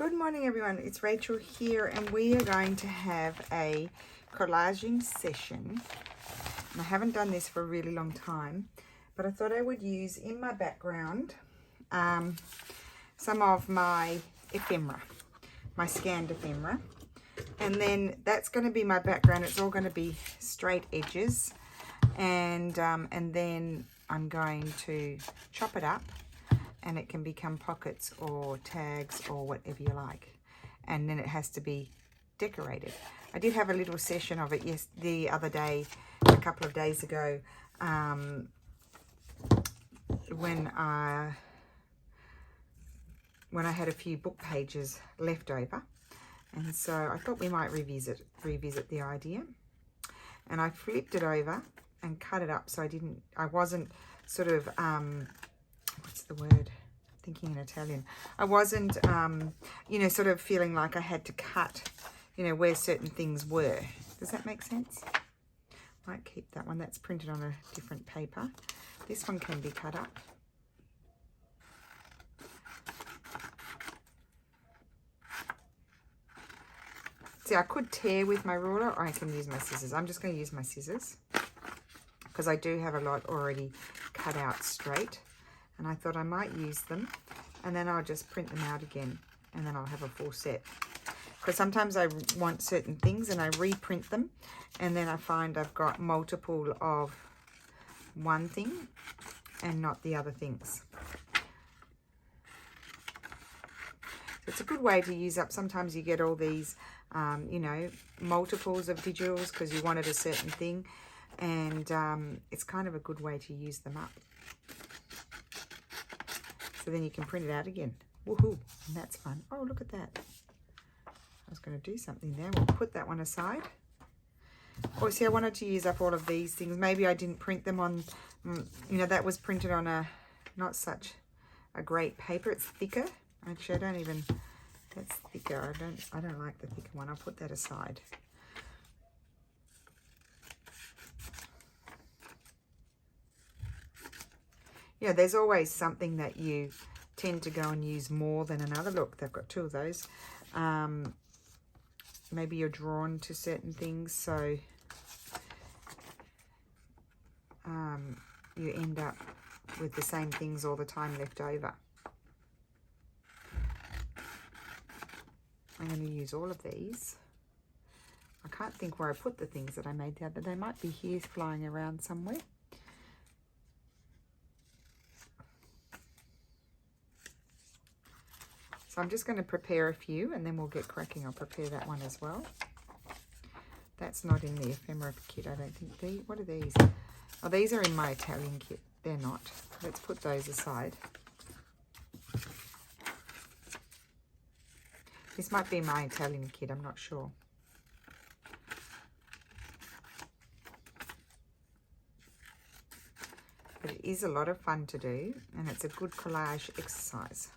Good morning, everyone. It's Rachel here, and we are going to have a collaging session. And I haven't done this for a really long time, but I thought I would use in my background some of my ephemera, my scanned ephemera. And then that's going to be my background. It's all going to be straight edges, and then I'm going to chop it up, and it can become pockets or tags or whatever you like. And then it has to be decorated. I did have a little session of it the other day, a couple of days ago, when I had a few book pages left over. And so I thought we might revisit the idea. And I flipped it over and cut it up so I wasn't sort of, what's the word? Thinking in Italian. I wasn't, sort of feeling like I had to cut, where certain things were. Does that make sense? Might keep that one. That's printed on a different paper. This one can be cut up. See, I could tear with my ruler, or I can use my scissors. I'm just going to use my scissors because I do have a lot already cut out straight. And I thought I might use them, and then I'll just print them out again, and then I'll have a full set. Because sometimes I want certain things and I reprint them, and then I find I've got multiple of one thing and not the other things. So it's a good way to use up. Sometimes you get all these, multiples of digitals because you wanted a certain thing, and it's kind of a good way to use them up. So then you can print it out again. Woohoo! And that's fun. Oh, look at that. I was going to do something there. We'll put that one aside. Oh, see, I wanted to use up all of these things. Maybe I didn't print them on, that was printed on a, not such a great paper. It's thicker. Actually, that's thicker. I don't like the thicker one. I'll put that aside. Yeah, there's always something that you tend to go and use more than another. Look, they've got two of those. Maybe you're drawn to certain things, so you end up with the same things all the time left over. I'm going to use all of these. I can't think where I put the things that I made the other day. They might be here flying around somewhere. So I'm just going to prepare a few, and then we'll get cracking. I'll prepare that one as well. That's not in the ephemera kit, I don't think. What are these? Oh, these are in my Italian kit. They're not. Let's put those aside. This might be my Italian kit, I'm not sure. But it is a lot of fun to do, and it's a good collage exercise.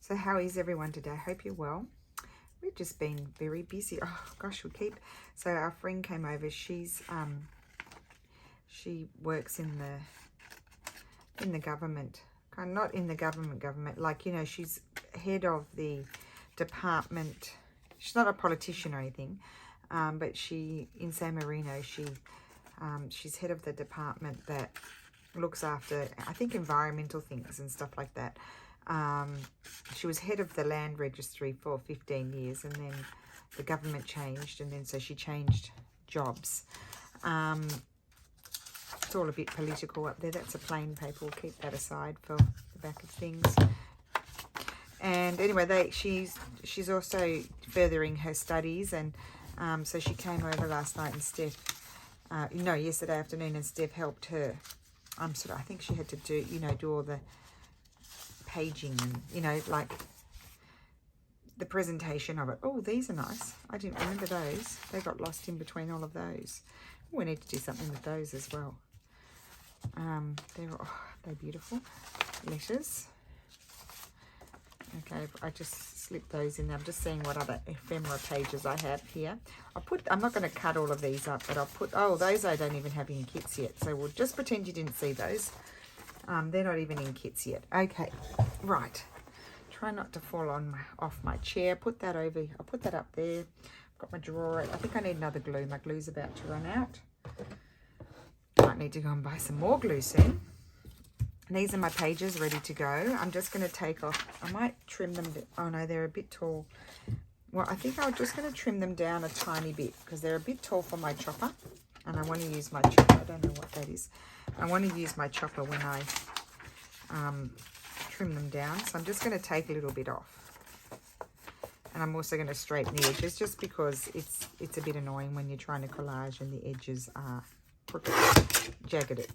So how is everyone today? I hope you're well. We've just been very busy. Oh gosh, so our friend came over. She works in the government, kind of not in the government, like, she's head of the department. She's not a politician or anything, but in San Marino, she's head of the department that looks after, I think, environmental things and stuff like that. She was head of the land registry for 15 years, and then the government changed, and then so she changed jobs. It's all a bit political up there. That's a plain paper. We'll keep that aside for the back of things. And anyway, she's also furthering her studies, and so she came over last night, and yesterday afternoon, and Steph helped her. I think she had to do all the paging and, like the presentation of it. Oh, these are nice. I didn't remember those. They got lost in between all of those. We need to do something with those as well. They're beautiful. Letters. Okay, I just slipped those in there. I'm just seeing what other ephemera pages I have here. I'm not going to cut all of these up, but I'll put, oh, those I don't even have in kits yet. So we'll just pretend you didn't see those. They're not even in kits yet. Okay, right. Try not to fall off my chair. Put that over, I'll put that up there. Got my drawer. I think I need another glue. My glue's about to run out. Might need to go and buy some more glue soon. These are my pages ready to go. I'm just going to take off. I might trim them. Oh no, they're a bit tall. Well, I think I'm just going to trim them down a tiny bit because they're a bit tall for my chopper. And I want to use my chopper. I don't know what that is. I want to use my chopper when I trim them down. So I'm just going to take a little bit off. And I'm also going to straighten the edges just because it's a bit annoying when you're trying to collage and the edges are crooked, jaggy.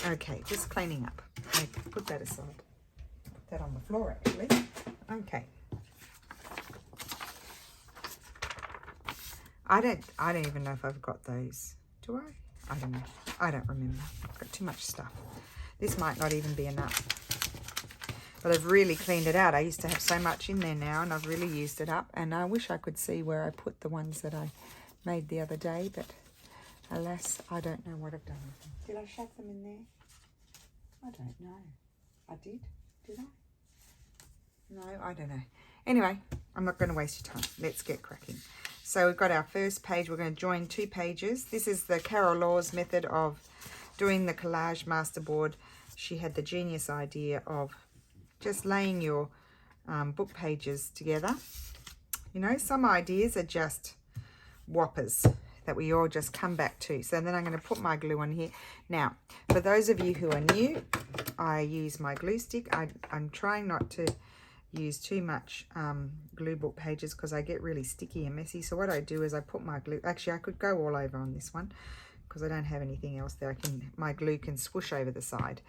Okay, just cleaning up. Okay, put that aside. Put that on the floor actually. Okay. I don't even know if I've got those. Do I? I don't know. I don't remember. I've got too much stuff. This might not even be enough. But I've really cleaned it out. I used to have so much in there now, and I've really used it up. And I wish I could see where I put the ones that I made the other day, but alas, I don't know what I've done with them. Did I shove them in there? I don't know. I did? Did I? No, I don't know. Anyway, I'm not going to waste your time. Let's get cracking. So we've got our first page. We're going to join 2 pages. This is the Carol Law's method of doing the collage masterboard. She had the genius idea of just laying your book pages together. You know, some ideas are just whoppers that we all just come back to. So then I'm going to put my glue on here. Now, for those of you who are new, I use my glue stick. I'm trying not to use too much glue book pages because I get really sticky and messy. So what I do is I put my glue, actually I could go all over on this one because I don't have anything else there. My glue can swoosh over the side.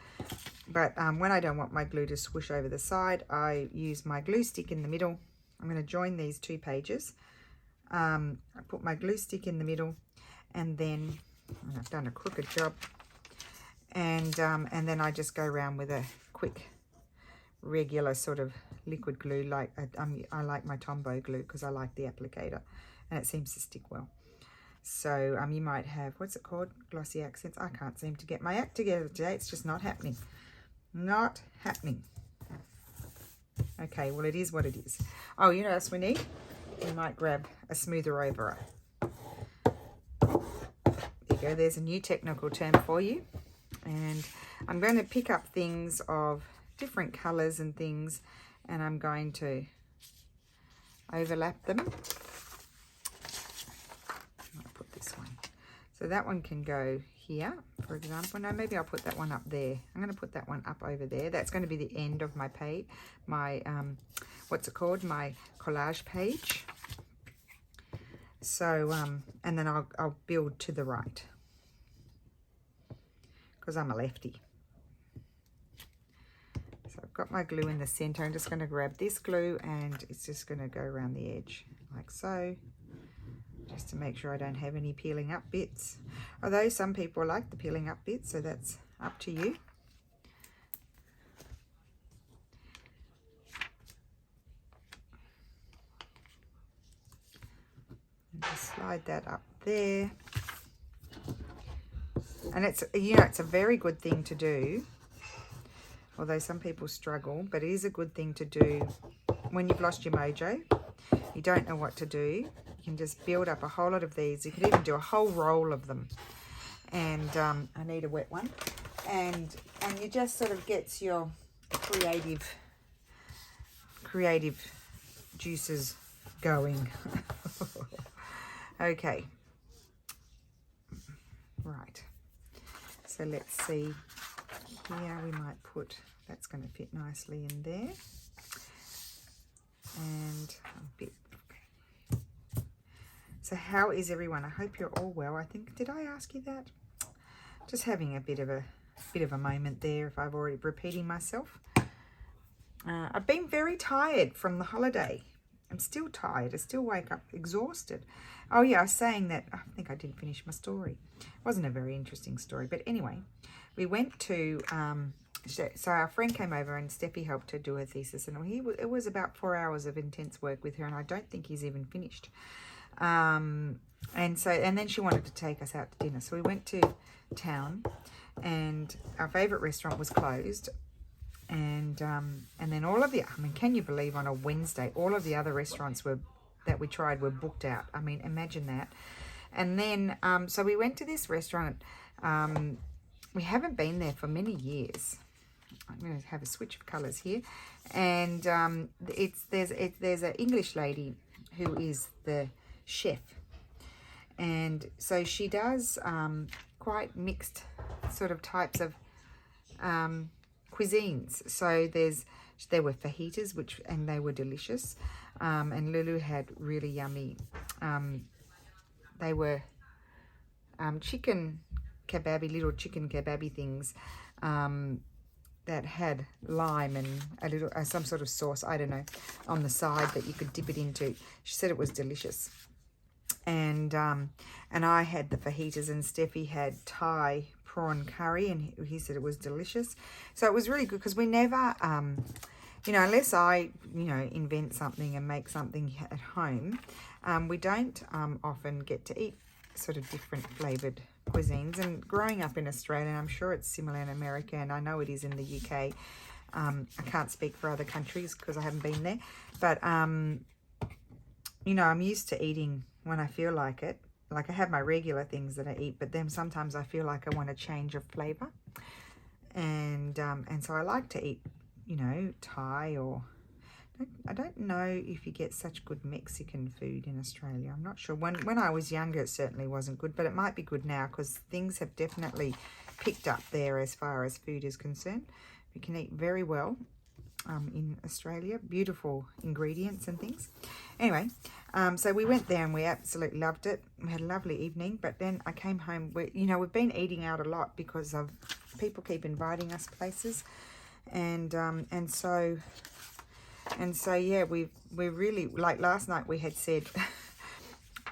But when I don't want my glue to swoosh over the side, I use my glue stick in the middle. I'm going to join these 2 pages. I put my glue stick in the middle, and then I've done a crooked job. And then I just go around with a quick, regular sort of liquid glue. Like I like my Tombow glue because I like the applicator, and it seems to stick well. So you might have, what's it called? Glossy accents. I can't seem to get my act together today. It's just not happening. Not happening. Okay, well, it is what it is. Oh, you know what else we need? We might grab a smoother over. There you go. There's a new technical term for you. And I'm going to pick up things of different colours and things, and I'm going to overlap them. I'll put this one. So that one can go here, for example. No, maybe I'll put that one up there. I'm going to put that one up over there. That's going to be the end of my page, my what's it called? My collage page. So, and then I'll build to the right because I'm a lefty. So I've got my glue in the center. I'm just going to grab this glue and it's just going to go around the edge like so, just to make sure I don't have any peeling up bits. Although some people like the peeling up bits, so that's up to you. And just slide that up there. And it's, you know, it's a very good thing to do, although some people struggle, but it is a good thing to do when you've lost your mojo, you don't know what to do. You can just build up a whole lot of these. You could even do a whole roll of them. And I need a wet one. And you just sort of gets your creative juices going. Okay. Right. So let's see. Here we might put, that's going to fit nicely in there. And a bit. So how is everyone? I hope you're all well. I think, did I ask you that? Just having a bit of a moment there if I've already repeating myself. I've been very tired from the holiday. I'm still tired. I still wake up exhausted. Oh yeah, I was saying that, I think I didn't finish my story. It wasn't a very interesting story, but anyway, we went to, so our friend came over and Steffi helped her do her thesis, and it was about 4 hours of intense work with her, and I don't think he's even finished. And then she wanted to take us out to dinner, so we went to town, and our favorite restaurant was closed. And then all of the, I mean, can you believe on a Wednesday, all of the other restaurants that we tried were booked out. I mean, imagine that. And then, so we went to this restaurant. We haven't been there for many years. I'm going to have a switch of colours here. And there's an English lady who is the chef. And so she does quite mixed sort of types of cuisines. So there were fajitas, and they were delicious, and Lulu had really yummy. They were chicken kebabby, little chicken kebabby things that had lime and a little some sort of sauce, I don't know, on the side that you could dip it into. She said it was delicious. And I had the fajitas, and Steffi had Thai prawn curry, and he said it was delicious. So it was really good, because we never, unless I, invent something and make something at home, we don't often get to eat sort of different flavoured cuisines. And growing up in Australia, I'm sure it's similar in America, and I know it is in the UK. I can't speak for other countries because I haven't been there. But, I'm used to eating when I feel like it. Like, I have my regular things that I eat, but then sometimes I feel like I want a change of flavour. And so I like to eat, Thai, or I don't know if you get such good Mexican food in Australia. I'm not sure. When I was younger, it certainly wasn't good, but it might be good now, because things have definitely picked up there as far as food is concerned. We can eat very well in Australia. Beautiful ingredients and things. Anyway, so we went there and we absolutely loved it. We had a lovely evening, but then I came home. We've been eating out a lot because of people keep inviting us places, and so yeah, we really, like last night we had said,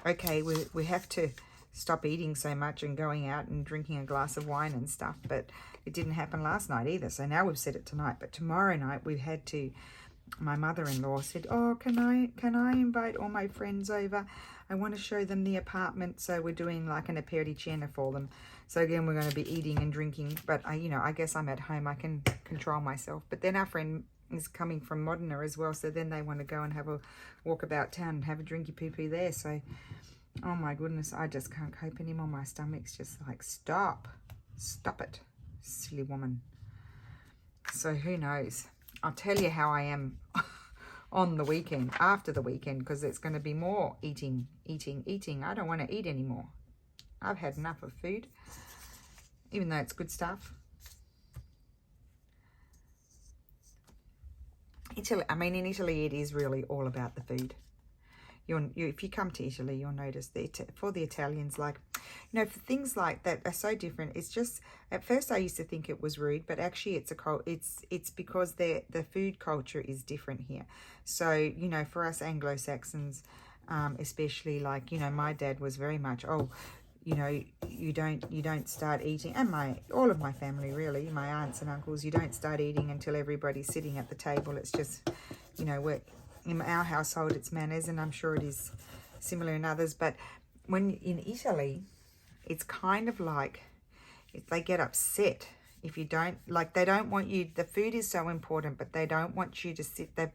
okay, we have to stop eating so much and going out and drinking a glass of wine and stuff, but it didn't happen last night either. So now we've said it tonight, but tomorrow night we've had to. My mother-in-law said, oh, can I invite all my friends over? I want to show them the apartment. So we're doing like an aperitivo for them. So again, we're going to be eating and drinking. But I guess I'm at home. I can control myself. But then our friend is coming from Modena as well. So then they want to go and have a walk about town and have a drinky poo-poo there. So, oh my goodness, I just can't cope anymore. My stomach's just like, stop it, silly woman. So who knows? I'll tell you how I am on the weekend, after the weekend, because it's going to be more eating. I don't want to eat anymore. I've had enough of food, even though it's good stuff. Italy, in Italy, it is really all about the food. If you come to Italy, you'll notice that for the Italians, like, for things like that are so different. It's just, at first I used to think it was rude, but actually it's because the food culture is different here. So, for us Anglo-Saxons, especially, like, my dad was very much, you don't start eating, and all of my family really, my aunts and uncles, you don't start eating until everybody's sitting at the table. It's just, we're in our household, it's manners, and I'm sure it is similar in others. But when in Italy, it's kind of like, if they get upset if you don't, like, they don't want you, the food is so important, but they don't want you to sit there,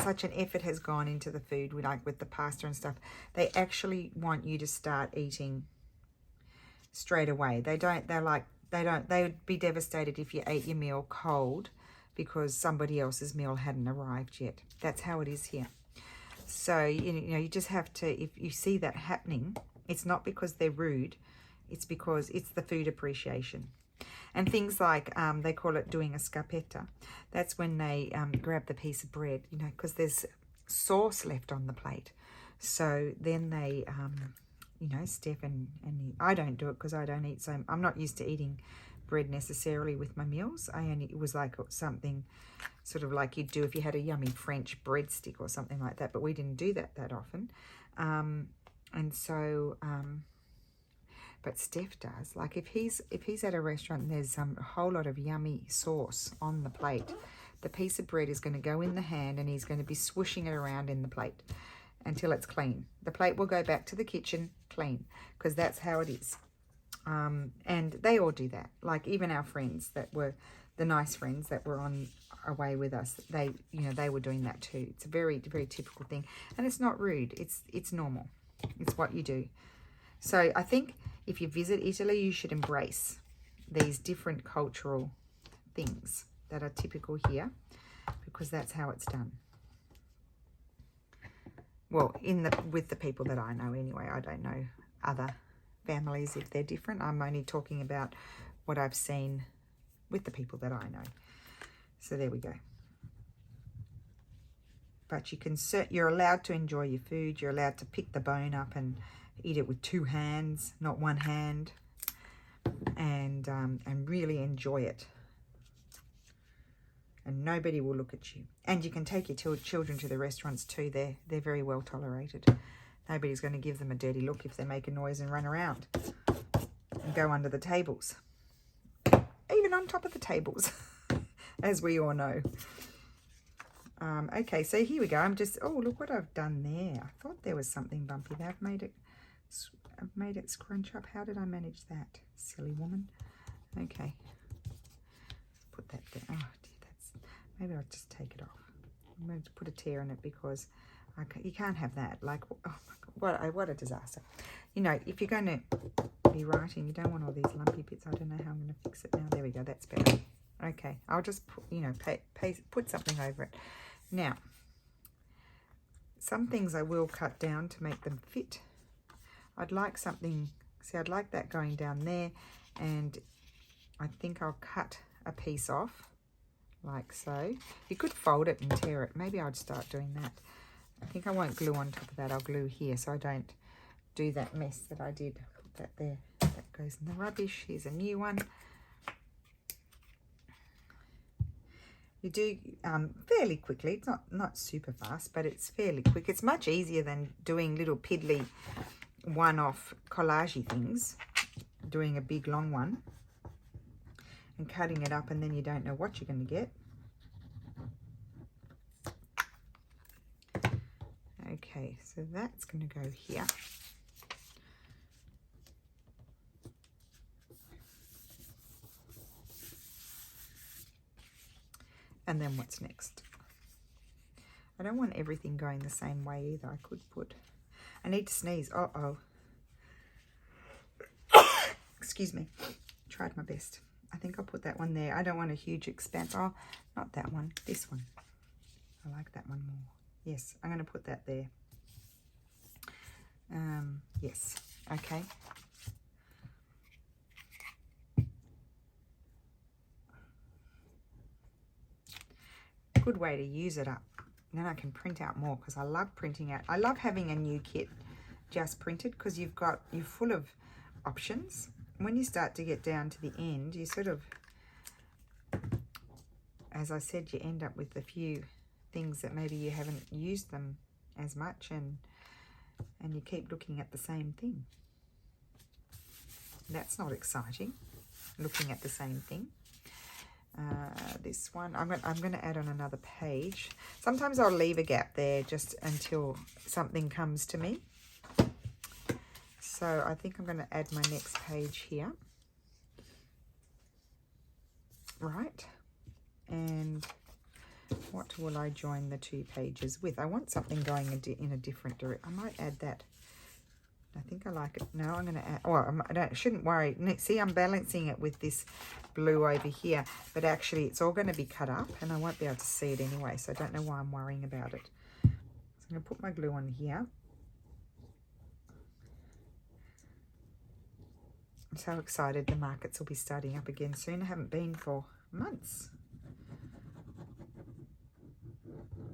such an effort has gone into the food, like with the pasta and stuff. They actually want you to start eating straight away. They would be devastated if you ate your meal cold, because somebody else's meal hadn't arrived yet. That's how it is here. So, you just have to, if you see that happening, it's not because they're rude, it's because it's the food appreciation. And things like, they call it doing a scarpetta. That's when they grab the piece of bread, because there's sauce left on the plate. So then they, Steph and I don't do it because I don't eat, so I'm not used to eating bread necessarily with my meals. It was like something sort of like you'd do if you had a yummy French breadstick or something like that, but we didn't do that often. And so, but Steph does. Like if he's at a restaurant and there's a whole lot of yummy sauce on the plate, the piece of bread is going to go in the hand and he's going to be swooshing it around in the plate until it's clean. The plate will go back to the kitchen clean, because that's how it is. And they all do that. Like even our friends that were the nice friends that were on away with us, they were doing that too. It's a very, very typical thing, and it's not rude. It's normal. It's what you do. So I think if you visit Italy, you should embrace these different cultural things that are typical here, because that's how it's done. Well, with the people that I know anyway. I don't know other families if they're different. I'm only talking about what I've seen with the people that I know. So there we go. But you're allowed to enjoy your food. You're allowed to pick the bone up and eat it with 2 hands, not 1 hand, and really enjoy it. And nobody will look at you. And you can take your children to the restaurants too. They're very well tolerated. Nobody's going to give them a dirty look if they make a noise and run around and go under the tables, even on top of the tables, as we all know. Okay, so here we go. Oh, look what I've done there. I thought there was something bumpy there. I've made it scrunch up. How did I manage that? Silly woman. Okay. Put that there. Oh, dear, maybe I'll just take it off. I'm going to put a tear in it because you can't have that. Like, oh my God, what a disaster. If you're going to be writing, you don't want all these lumpy bits. I don't know how I'm going to fix it now. There we go. That's better. Okay, I'll just put something over it. Now, some things I will cut down to make them fit. I'd like something, I'd like that going down there, and I think I'll cut a piece off, like so. You could fold it and tear it. Maybe I'd start doing that. I think I won't glue on top of that. I'll glue here so I don't do that mess that I did. Put that there. That goes in the rubbish. Here's a new one. You do fairly quickly. It's not super fast, but it's fairly quick. It's much easier than doing little piddly one-off collagey things, doing a big long one and cutting it up, and then you don't know what you're going to get. Okay, so that's going to go here. And then what's next? I don't want everything going the same way either. I need to sneeze. Uh-oh. Excuse me. Tried my best. I think I'll put that one there. I don't want a huge expanse. Oh, not that one. This one. I like that one more. Yes, I'm going to put that there. Yes. Okay. Good way to use it up. Then I can print out more, because I love printing out. I love having a new kit just printed, because you're full of options. When you start to get down to the end, you sort of, as I said, you end up with a few things that maybe you haven't used them as much, and you keep looking at the same thing. That's not exciting, looking at the same thing. This one, I'm going to add on another page. Sometimes I'll leave a gap there just until something comes to me. So I think I'm going to add my next page here. Right. And what will I join the 2 pages with? I want something going in a different direction. I might add that. I think I like it. No, I'm going to add, I shouldn't worry. See, I'm balancing it with this blue over here, but actually it's all going to be cut up and I won't be able to see it anyway, so I don't know why I'm worrying about it. So I'm going to put my glue on here. I'm so excited the markets will be starting up again soon. I haven't been for months.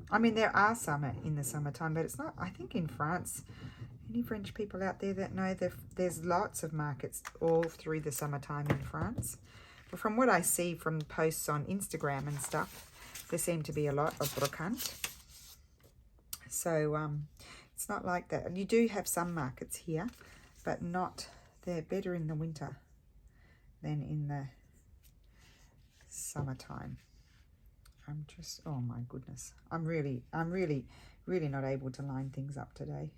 I mean, there are some in the summertime, but it's not, I think in France, any French people out there that know there's lots of markets all through the summertime in France. from what I see from posts on Instagram and stuff, there seem to be a lot of brocante. So it's not like that. You do have some markets here, but not, they're better in the winter than in the summertime. I'm just, oh my goodness. I'm really not able to line things up today.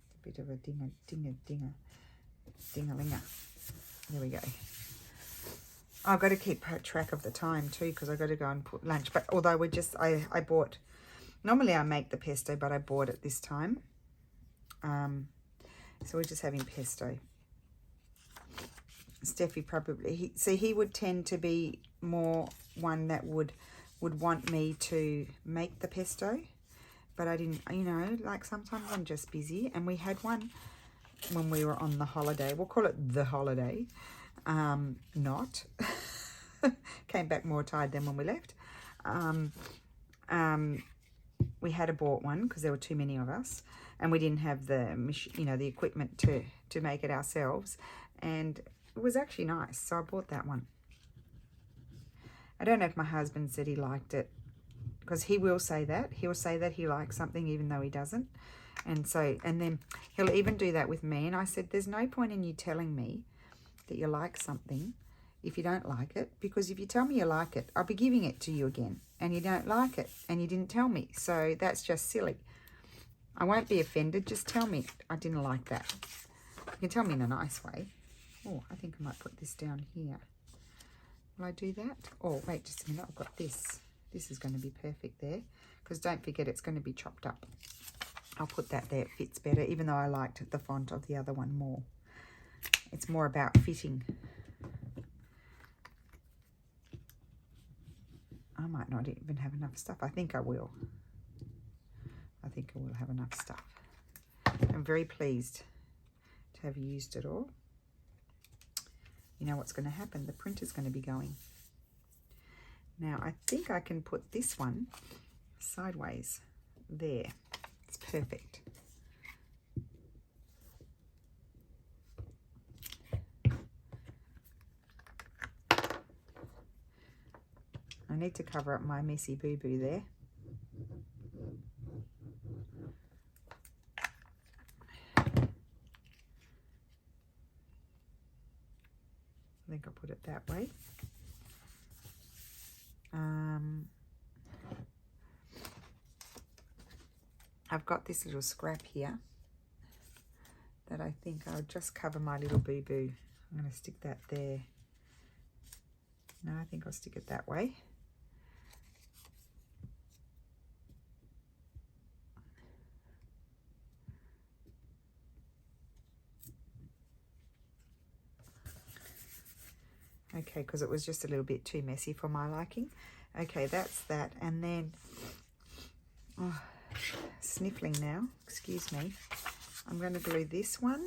It's a bit of a dinga-linger. There we go. I've got to keep track of the time too, because I've got to go and put lunch. But although we're just, I bought, normally I make the pesto, but I bought it this time. So we're just having pesto. Steffi probably, he would tend to be more one that would want me to make the pesto. But I didn't, you know, like sometimes I'm just busy. And we had one when we were on the holiday. We'll call it the holiday. Not. Came back more tired than when we left. We had bought one because there were too many of us. And we didn't have the, you know, the equipment to make it ourselves. And it was actually nice. So I bought that one. I don't know if my husband said he liked it, because he will say that. He'll say that he likes something even though he doesn't. And so, and then he'll even do that with me. And I said, there's no point in you telling me that you like something if you don't like it, because if you tell me you like it, I'll be giving it to you again, and you don't like it and you didn't tell me. So that's just silly. I won't be offended. Just tell me I didn't like that. You can tell me in a nice way. Oh, I think I might put this down here. Will I do that? Oh, wait just a minute. I've got this. This is going to be perfect there, because don't forget it's going to be chopped up. I'll put that there. It fits better, even though I liked the font of the other one more. It's more about fitting. I might not even have enough stuff. I think I will. I think I will have enough stuff. I'm very pleased to have used it all. You know what's going to happen? The printer's going to be going. Now, I think I can put this one sideways there. It's perfect. I need to cover up my messy boo-boo there. I think I'll put it that way. I've got this little scrap here that I think I'll just cover my little boo-boo. I'm going to stick that there. No, I think I'll stick it that way. Okay, because it was just a little bit too messy for my liking. Okay, that's that. And then, oh, sniffling now, excuse me. I'm going to glue this one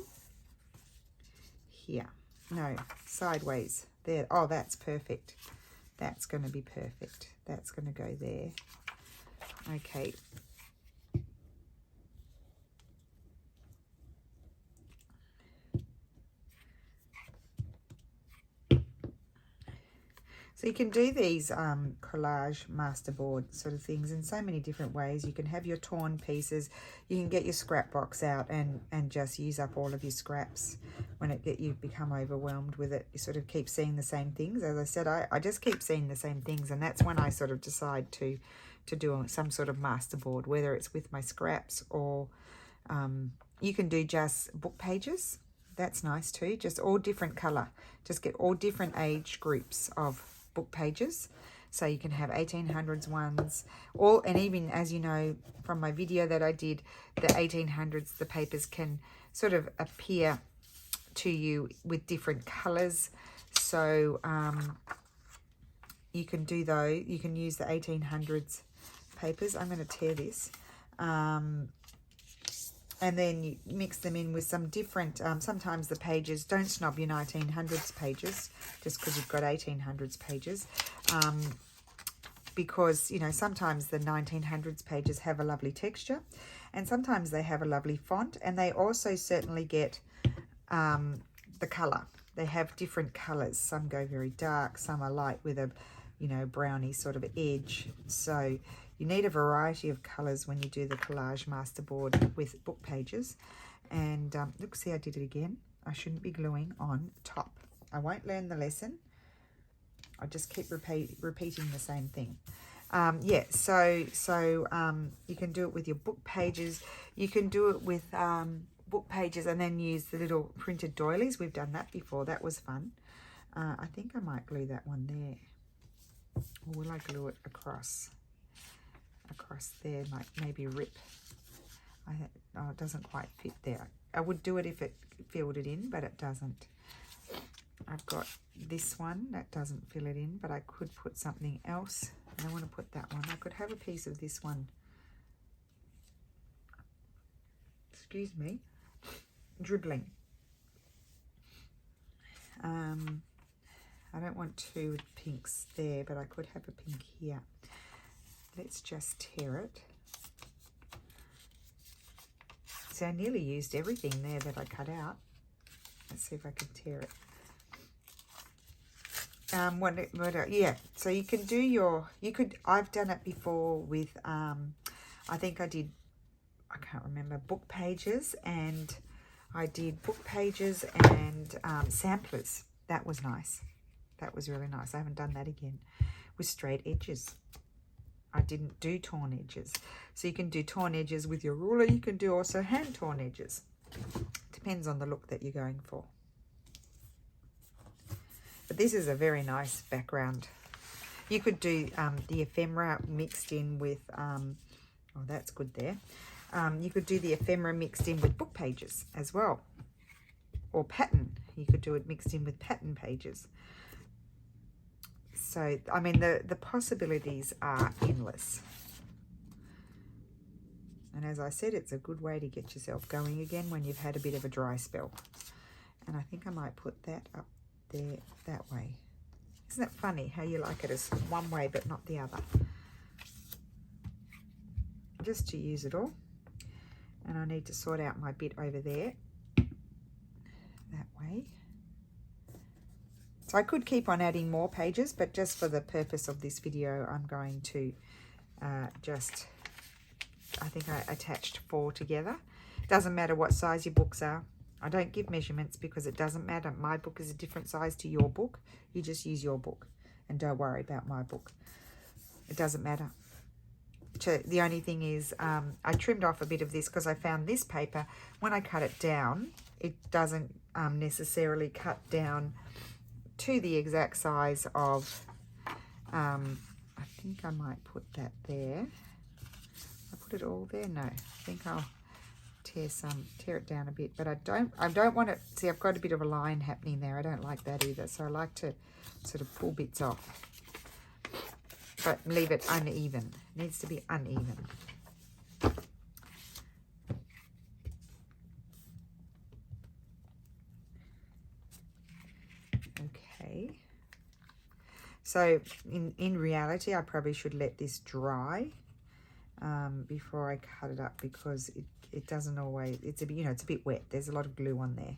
here. No, sideways. There. Oh, that's perfect. That's going to be perfect. That's going to go there. Okay. So you can do these collage masterboard sort of things in so many different ways. You can have your torn pieces. You can get your scrap box out and just use up all of your scraps when you become overwhelmed with it. You sort of keep seeing the same things. As I said, I just keep seeing the same things, and that's when I sort of decide to do some sort of masterboard, whether it's with my scraps or you can do just book pages. That's nice too. Just all different color. Just get all different age groups of book pages, so you can have 1800s ones, and even, as you know from my video that I did, the 1800s, the papers can sort of appear to you with different colors. So you can do those. You can use the 1800s papers. I'm going to tear this. And then you mix them in with some different, sometimes the pages, don't snob your 1900s pages just because you've got 1800s pages. Because, you know, sometimes the 1900s pages have a lovely texture and sometimes they have a lovely font, and they also certainly get the colour. they have different colors. Some go very dark, some are light with a, you know, brownie sort of edge. So you need a variety of colors when you do the collage masterboard with book pages. And look, see, I did it again. I shouldn't be gluing on top. I won't learn the lesson. I just keep repeating the same thing. Yeah, so you can do it with your book pages. You can do it with book pages and then use the little printed doilies. We've done that before. That was fun. I think I might glue that one there. Or will I glue it across there, like maybe rip? Oh, it doesn't quite fit there. I would do it if it filled it in, but it doesn't. I've got this one that doesn't fill it in, but I could put something else. I don't want to put that one. I could have a piece of this one. Excuse me. Dribbling. I don't want two pinks there, but I could have a pink here. Let's just tear it. So I nearly used everything there that I cut out. Let's see if I can tear it. Yeah, so you can do your, I've done it before with, I think I can't remember, book pages, and I did book pages and samplers. That was nice. That was really nice. I haven't done that again. With straight edges. I didn't do torn edges. So you can do torn edges with your ruler. You can do also hand torn edges. Depends on the look that you're going for. But this is a very nice background. You could do the ephemera mixed in with, oh, that's good there. You could do the ephemera mixed in with book pages as well. Or pattern. You could do it mixed in with pattern pages. So, I mean, the possibilities are endless. And as I said, it's a good way to get yourself going again when you've had a bit of a dry spell. And I think I might put that up there that way. Isn't it funny how you like it as one way but not the other? Just to use it all. And I need to sort out my bit over there. That way. So I could keep on adding more pages, but just for the purpose of this video, I'm going to I think I attached 4 together. Doesn't matter what size your books are. I don't give measurements because it doesn't matter. My book is a different size to your book. You just use your book and don't worry about my book. It doesn't matter. The only thing is I trimmed off a bit of this because I found this paper, when I cut it down, it doesn't necessarily cut down to the exact size of, I think I might put that there. I put it all there? No, I think I'll tear it down a bit, but I don't want it, see, I've got a bit of a line happening there. I don't like that either, so I like to sort of pull bits off, but leave it uneven. It needs to be uneven. Okay, so in reality I probably should let this dry before I cut it up, because it doesn't always, it's a bit, it's a bit wet. There's a lot of glue on there.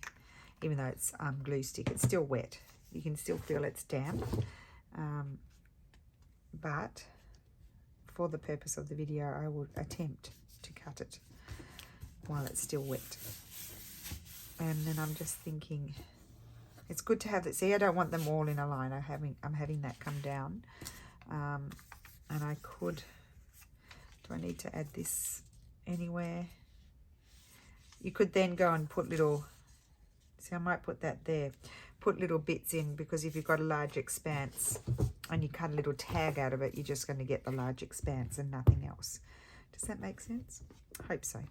Even though it's glue stick, it's still wet. You can still feel it's damp. But for the purpose of the video, I will attempt to cut it while it's still wet. And then I'm just thinking, it's good to have it. See, I don't want them all in a line. I'm having that come down. And I could, do I need to add this anywhere? You could then go and put little, see, I might put that there, put little bits in, because if you've got a large expanse and you cut a little tag out of it, you're just going to get the large expanse and nothing else. Does that make sense? I hope so.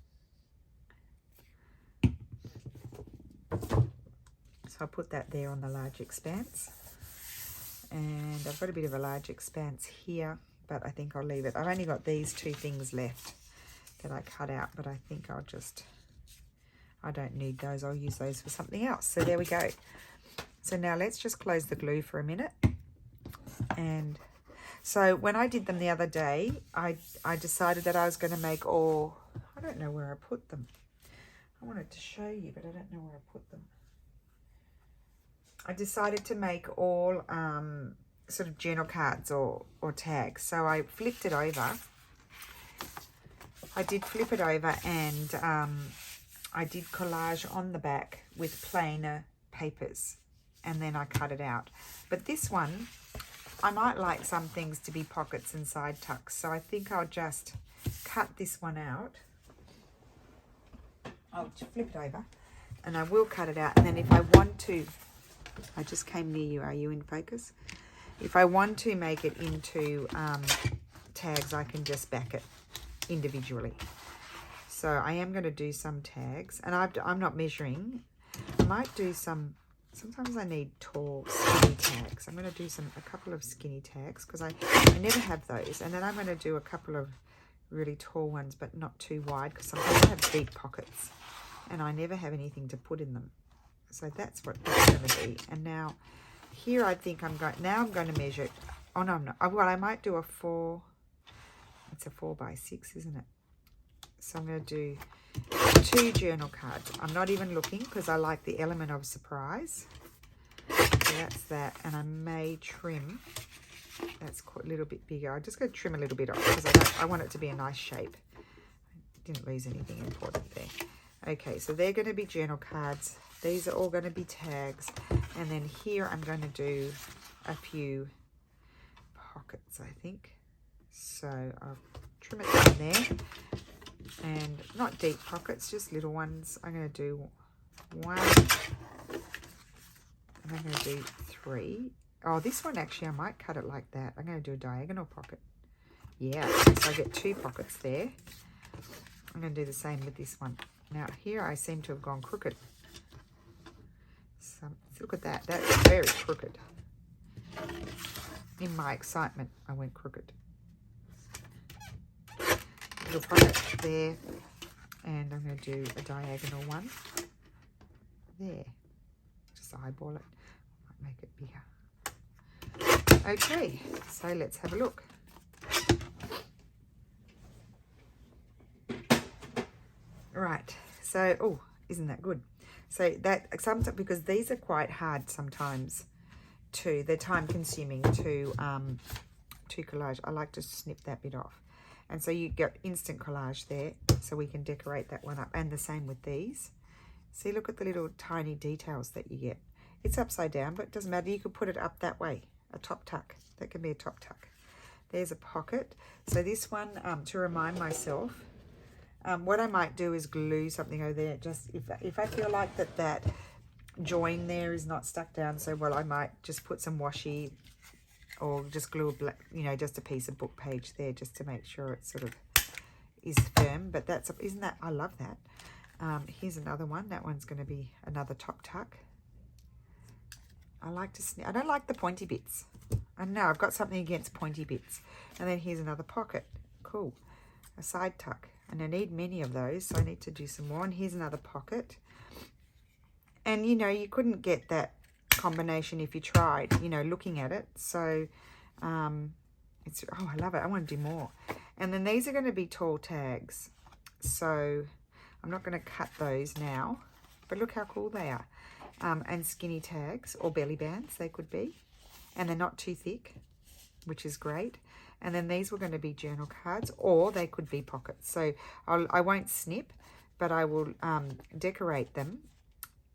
So I'll put that there on the large expanse. And I've got a bit of a large expanse here, but I think I'll leave it. I've only got these 2 things left that I cut out, but I think I'll just, I don't need those. I'll use those for something else. So there we go. So now let's just close the glue for a minute. And so when I did them the other day, I decided that I was going to make all, I don't know where I put them. I wanted to show you, but I don't know where I put them. I decided to make all sort of journal cards or tags. So I flipped it over. I did flip it over, and I did collage on the back with plainer papers, and then I cut it out. But this one, I might like some things to be pockets and side tucks, so I think I'll just cut this one out. I'll flip it over, and I will cut it out, and then if I want to, I just came near you, are you in focus? If I want to make it into tags, I can just back it individually. So I am going to do some tags, and I'm not measuring. I might do some, sometimes I need tall skinny tags. I'm going to do a couple of skinny tags because I never have those, and then I'm going to do a couple of really tall ones but not too wide, because sometimes I have deep pockets and I never have anything to put in them. So that's what that's going to be. And now here I think I'm going to measure. Oh no, I'm not. Well, I might do it's a 4 by 6, isn't it? So I'm going to do 2 journal cards. I'm not even looking because I like the element of surprise. So that's that. And I may trim. That's quite a little bit bigger. I'm just going to trim a little bit off because I want it to be a nice shape. I didn't lose anything important there. Okay, so they're going to be journal cards. These are all going to be tags. And then here I'm going to do a few pockets, I think. So I'll trim it down there. And not deep pockets, just little ones. I'm going to do 1. And I'm going to do 3. Oh, this one actually, I might cut it like that. I'm going to do a diagonal pocket. Yeah, so I get 2 pockets there. I'm going to do the same with this one. Now, here I seem to have gone crooked. So, look at that. That's very crooked. In my excitement, I went crooked. Little pocket there. And I'm going to do a diagonal one. There. Just eyeball it. Might make it bigger. Okay, so let's have a look. Right, so, oh, isn't that good? So that, sometimes, because these are quite hard sometimes too, they're time consuming to collage. I like to snip that bit off. And so you get instant collage there, so we can decorate that one up. And the same with these. See, look at the little tiny details that you get. It's upside down, but it doesn't matter. You could put it up that way, a top tuck. That can be a top tuck. There's a pocket. So this one, to remind myself, what I might do is glue something over there. Just if I feel like that join there is not stuck down so well, I might just put some washi or just glue just a piece of book page there just to make sure it sort of is firm. But isn't that, I love that. Here's another one. That one's going to be another top tuck. I like to snip. I don't like the pointy bits. I know I've got something against pointy bits. And then here's another pocket. Cool. A side tuck. And I need many of those, so I need to do some more. And here's another pocket. And, you couldn't get that combination if you tried, looking at it. So, I love it. I want to do more. And then these are going to be tall tags. So, I'm not going to cut those now. But look how cool they are. And skinny tags, or belly bands, they could be. And they're not too thick, which is great. And then these were going to be journal cards, or they could be pockets. So I won't snip, but I will decorate them.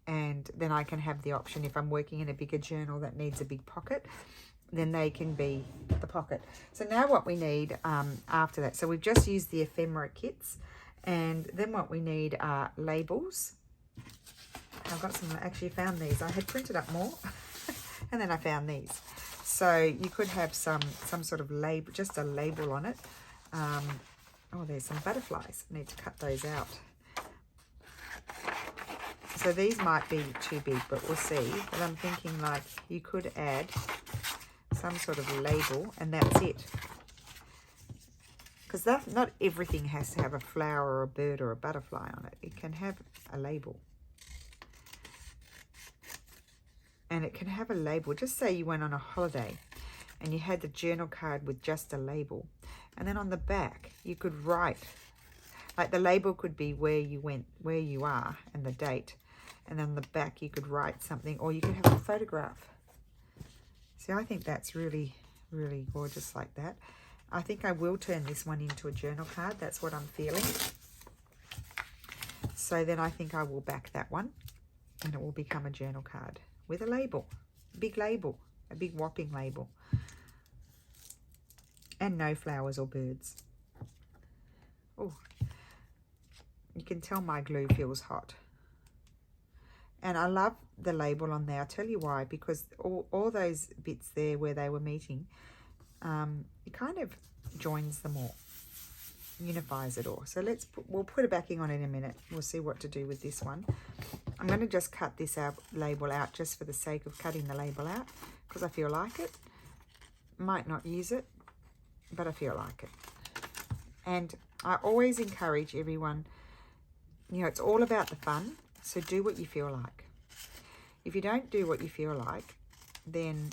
And then I can have the option, if I'm working in a bigger journal that needs a big pocket, then they can be the pocket. So now what we need after that, so we've just used the ephemera kits. And then what we need are labels. I've got some, I actually found these. I had printed up more and then I found these. So you could have some sort of label, just a label on it. There's some butterflies. I need to cut those out. So these might be too big, but we'll see. But I'm thinking like you could add some sort of label and that's it. Because not everything has to have a flower or a bird or a butterfly on it. It can have a label. And it can have a label. Just say you went on a holiday and you had the journal card with just a label. And then on the back, you could write, like the label could be where you went, where you are, and the date. and then on the back you could write something, or you could have a photograph. See, I think that's really, really gorgeous like that. I think I will turn this one into a journal card. That's what I'm feeling. So then I think I will back that one, and it will become a journal card with a label, a big label, a big whopping label. And no flowers or birds. Oh, you can tell my glue feels hot. And I love the label on there. I'll tell you why, because all those bits there where they were meeting, it kind of joins them all, unifies it all. So we'll put a backing on in a minute. We'll see what to do with this one. I'm going to just cut this label out just for the sake of cutting the label out, because I feel like it. Might not use it, but I feel like it. And I always encourage everyone, you know, it's all about the fun, so do what you feel like. If you don't do what you feel like, then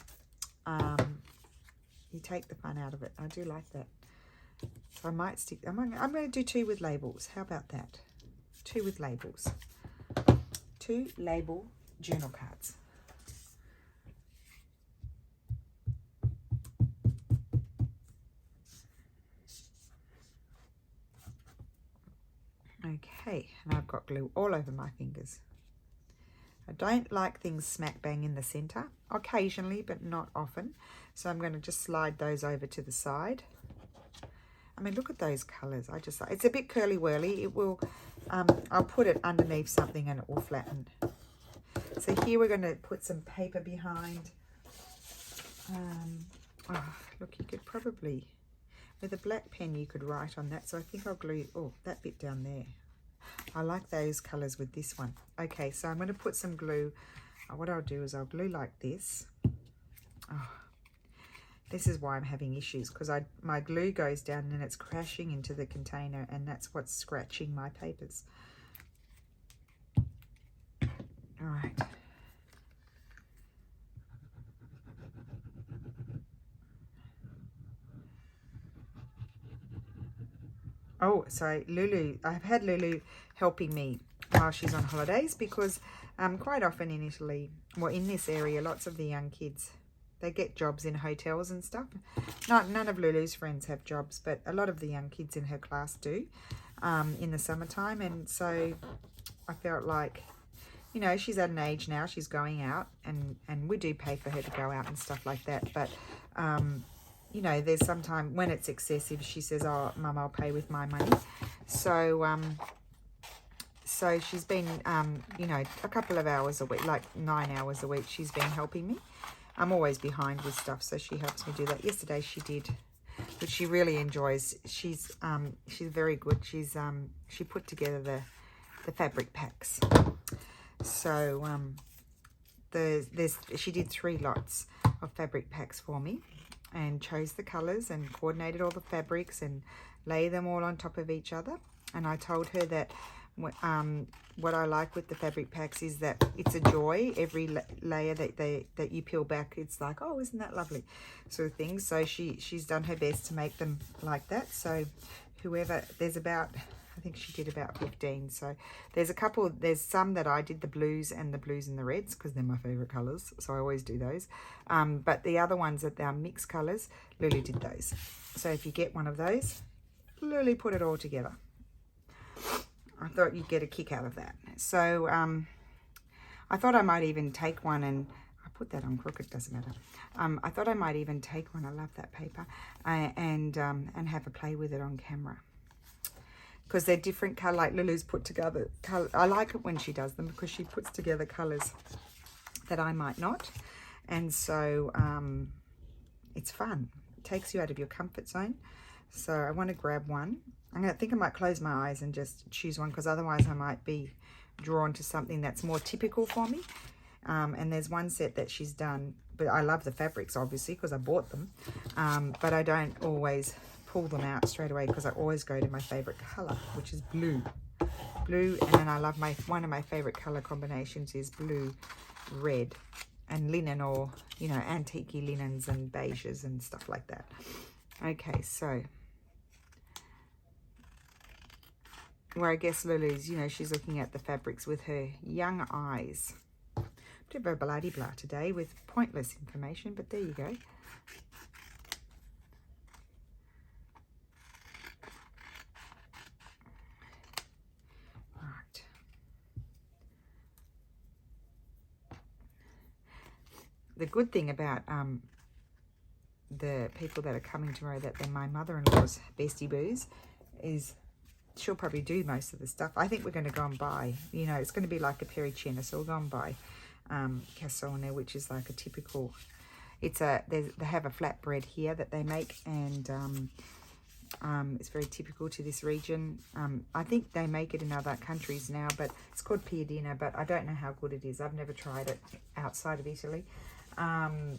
you take the fun out of it. I do like that. So I might stick, I'm going to do 2 with labels. How about that? 2 with labels. 2 label journal cards. Okay, and I've got glue all over my fingers. I don't like things smack bang in the center, occasionally, but not often. So I'm going to just slide those over to the side. I mean, look at those colors. It's a bit curly whirly. It will, I'll put it underneath something and it will flatten. So here we're going to put some paper behind. Oh, look, you could probably, with a black pen, you could write on that. So I think I'll glue, oh, that bit down there. I like those colors with this one. Okay, so I'm going to put some glue. What I'll do is I'll glue like this. Oh, this is why I'm having issues, because my glue goes down and it's crashing into the container, and that's what's scratching my papers. All right. Oh, sorry, Lulu. I've had Lulu helping me while she's on holidays, because quite often in Italy, well, in this area, lots of the young kids, they get jobs in hotels and stuff. None of Lulu's friends have jobs, but a lot of the young kids in her class do in the summertime. And so I felt like, you know, she's at an age now, she's going out, and we do pay for her to go out and stuff like that. But you know, there's sometimes when it's excessive, she says, oh, Mum, I'll pay with my money. So, so she's been, you know, a couple of hours a week, like 9 hours a week, she's been helping me. I'm always behind with stuff, so she helps me do that. Yesterday she did, which she really enjoys. She's very good. She put together the fabric packs. So, she did 3 lots of fabric packs for me, and chose the colors and coordinated all the fabrics and lay them all on top of each other. And I told her that what I like with the fabric packs is that it's a joy. Every layer that you peel back, it's like, oh, isn't that lovely, sort of thing. So she's done her best to make them like that. So whoever, there's about, I think she did about 15. So there's some that I did the blues and the reds, because they're my favorite colors, so I always do those. But the other ones that are mixed colors, Lily did those. So if you get one of those, Lily put it all together. I thought you'd get a kick out of that. So I thought I might even take one, and I put that on crooked, doesn't matter. I thought I might even take one, I love that paper, and have a play with it on camera. Because they're different color, like Lulu's put together color. I like it when she does them, because she puts together colors that I might not. And so it's fun. It takes you out of your comfort zone. So I want to grab one. I think I might close my eyes and just choose one, because otherwise I might be drawn to something that's more typical for me. And there's one set that she's done, but I love the fabrics, obviously, because I bought them. But I don't always pull them out straight away, because I always go to my favorite color, which is blue. And then I love one of my favorite color combinations is blue, red, and linen, or, you know, antique linens and beiges and stuff like that. Okay, so where I guess Lulu's, you know, she's looking at the fabrics with her young eyes. Bit of a bloody blah today with pointless information, but there you go. Right. The good thing about the people that are coming tomorrow, that they're my mother-in-law's bestie boos, is she'll probably do most of the stuff. I think we're going to go and buy, you know, it's going to be like a pericina, so we'll go and buy cassone, which is like a typical, it's a, they have a flatbread here that they make, and it's very typical to this region. I think they make it in other countries now, but it's called piadina, but I don't know how good it is. I've never tried it outside of Italy. And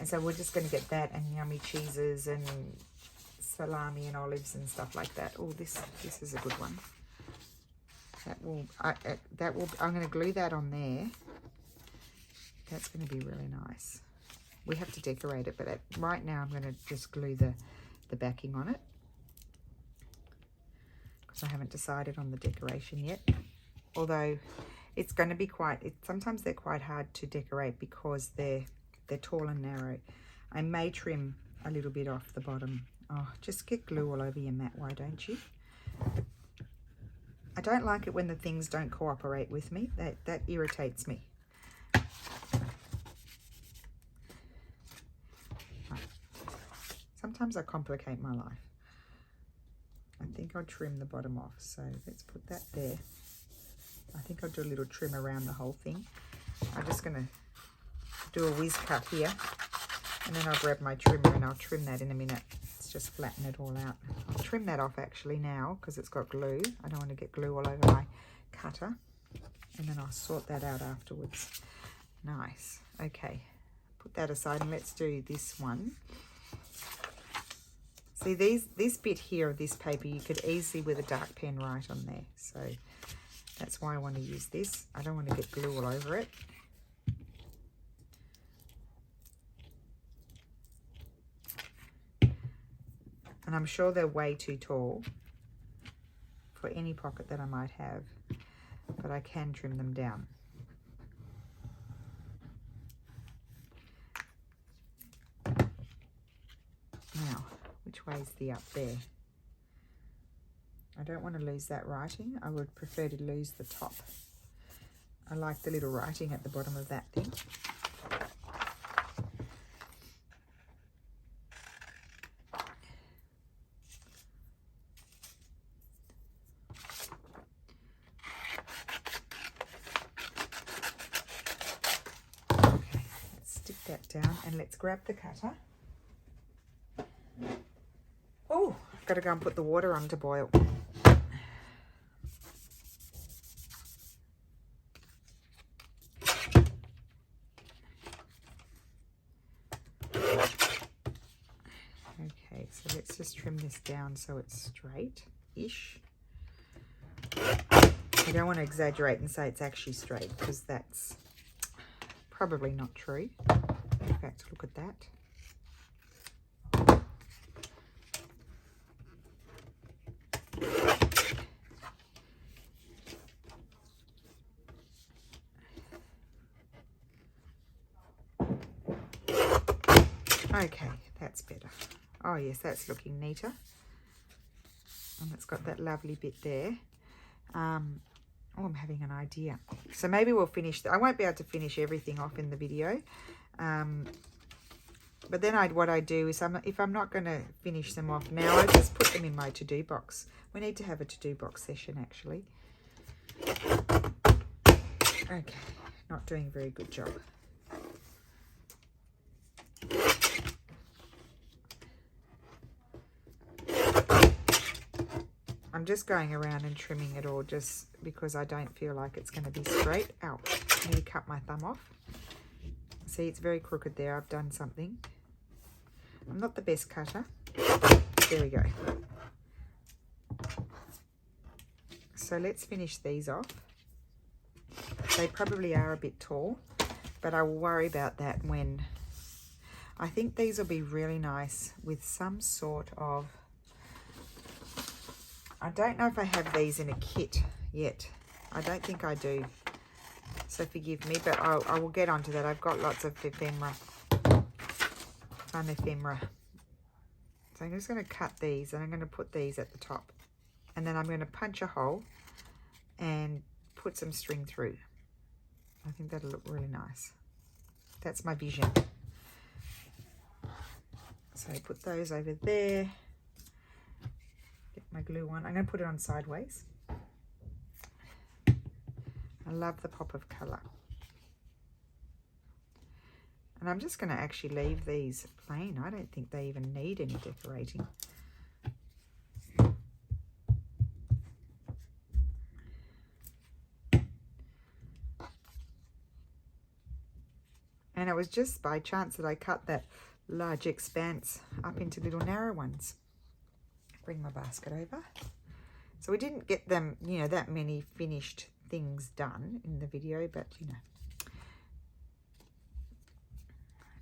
so we're just going to get that and yummy cheeses and salami and olives and stuff like that. Oh, this is a good one. I'm going to glue that on there. That's going to be really nice. We have to decorate it, but right now I'm going to just glue the backing on it, because I haven't decided on the decoration yet. Although it's going to be sometimes they're quite hard to decorate because they're tall and narrow. I may trim a little bit off the bottom. Oh, just get glue all over your mat, why don't you? I don't like it when the things don't cooperate with me. That irritates me. Sometimes I complicate my life. I think I'll trim the bottom off. So let's put that there. I think I'll do a little trim around the whole thing. I'm just going to do a whiz cut here. And then I'll grab my trimmer and I'll trim that in a minute. Let's just flatten it all out. I'll trim that off actually now because it's got glue. I don't want to get glue all over my cutter. And then I'll sort that out afterwards. Nice. Okay. Put that aside and let's do this one. See, this bit here of this paper, you could easily with a dark pen write on there. So that's why I want to use this. I don't want to get glue all over it. And I'm sure they're way too tall for any pocket that I might have, but I can trim them down. Now, which way is the up there? I don't want to lose that writing. I would prefer to lose the top. I like the little writing at the bottom of that thing. Okay, let's stick that down and let's grab the cutter. Oh, I've got to go and put the water on to boil. Okay, so let's just trim this down so it's straight-ish. I don't want to exaggerate and say it's actually straight because that's probably not true. In fact, look at that. Okay, that's better. Oh yes, that's looking neater. And it's got that lovely bit there. Oh, I'm having an idea. So maybe we'll finish. I won't be able to finish everything off in the video. But then what I do is, if I'm not going to finish them off now, I just put them in my to-do box. We need to have a to-do box session, actually. Okay, not doing a very good job. I'm just going around and trimming it all just because I don't feel like it's going to be straight. Ow, I need to cut my thumb off. See, it's very crooked there. I've done something. I'm not the best cutter. There we go. So let's finish these off. They probably are a bit tall, but I will worry about that when... I think these will be really nice with some sort of... I don't know if I have these in a kit yet. I don't think I do. So forgive me, but I will get onto that. I've got lots of ephemera. Fun ephemera. So I'm just going to cut these and I'm going to put these at the top. And then I'm going to punch a hole and put some string through. I think that'll look really nice. That's my vision. So put those over there. Get my glue on. I'm going to put it on sideways. I love the pop of colour. And I'm just going to actually leave these plain. I don't think they even need any decorating. And it was just by chance that I cut that large expanse up into little narrow ones. Bring my basket over. So we didn't get them, you know, that many finished things done in the video, but you know.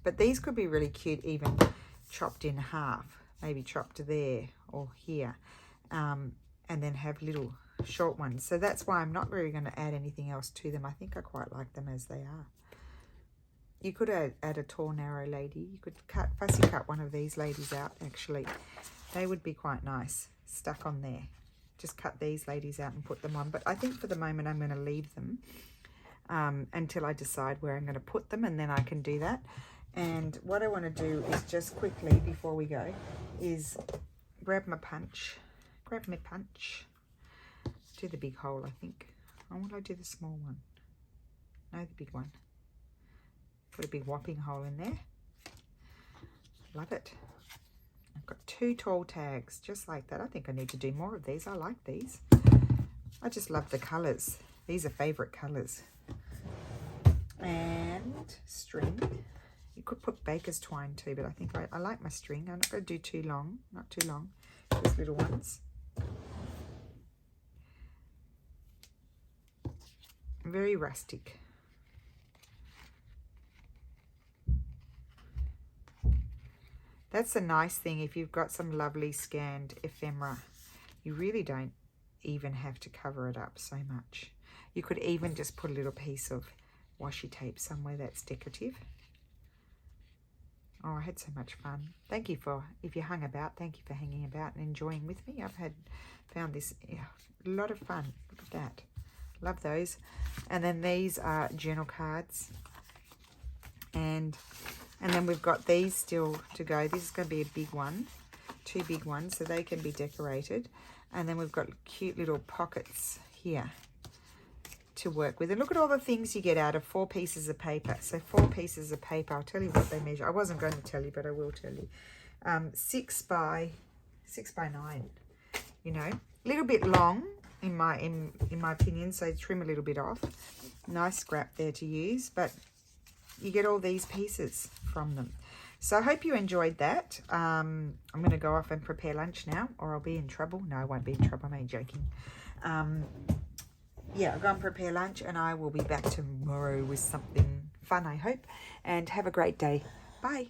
But these could be really cute, even chopped in half, maybe chopped there or here, and then have little short ones. So that's why I'm not really going to add anything else to them. I think I quite like them as they are. You could add a tall, narrow lady. You could fussy cut one of these ladies out, actually. They would be quite nice, stuck on there. Just cut these ladies out and put them on. But I think for the moment I'm going to leave them until I decide where I'm going to put them, and then I can do that. And what I want to do is just quickly, before we go, is grab my punch. Grab my punch. Do the big hole, I think. Or will I do the small one? No, the big one. Put a big whopping hole in there. Love it. I've got 2 tall tags, just like that. I think I need to do more of these. I like these. I just love the colours. These are favourite colours. And string. You could put baker's twine too, but I think I like my string. I'm not going to do too long, not too long. Just little ones. Very rustic. That's the nice thing, if you've got some lovely scanned ephemera, you really don't even have to cover it up so much. You could even just put a little piece of washi tape somewhere that's decorative. Oh, I had so much fun. Thank you for, if you hung about, thank you for hanging about and enjoying with me. I've found this a lot of fun. Look at that. Love those. And then these are journal cards. And then we've got these still to go. This is going to be a big one. 2 big ones, so they can be decorated. And then we've got cute little pockets here to work with. And look at all the things you get out of 4 pieces of paper. So 4 pieces of paper. I'll tell you what they measure. I wasn't going to tell you, but I will tell you. 6 by 9. You know, a little bit long in my opinion. So trim a little bit off. Nice scrap there to use, but you get all these pieces from them. So I hope you enjoyed that. I'm going to go off and prepare lunch now, or I'll be in trouble. No, I won't be in trouble. I'm only joking. Yeah, I'll go and prepare lunch, and I will be back tomorrow with something fun, I hope. And have a great day. Bye.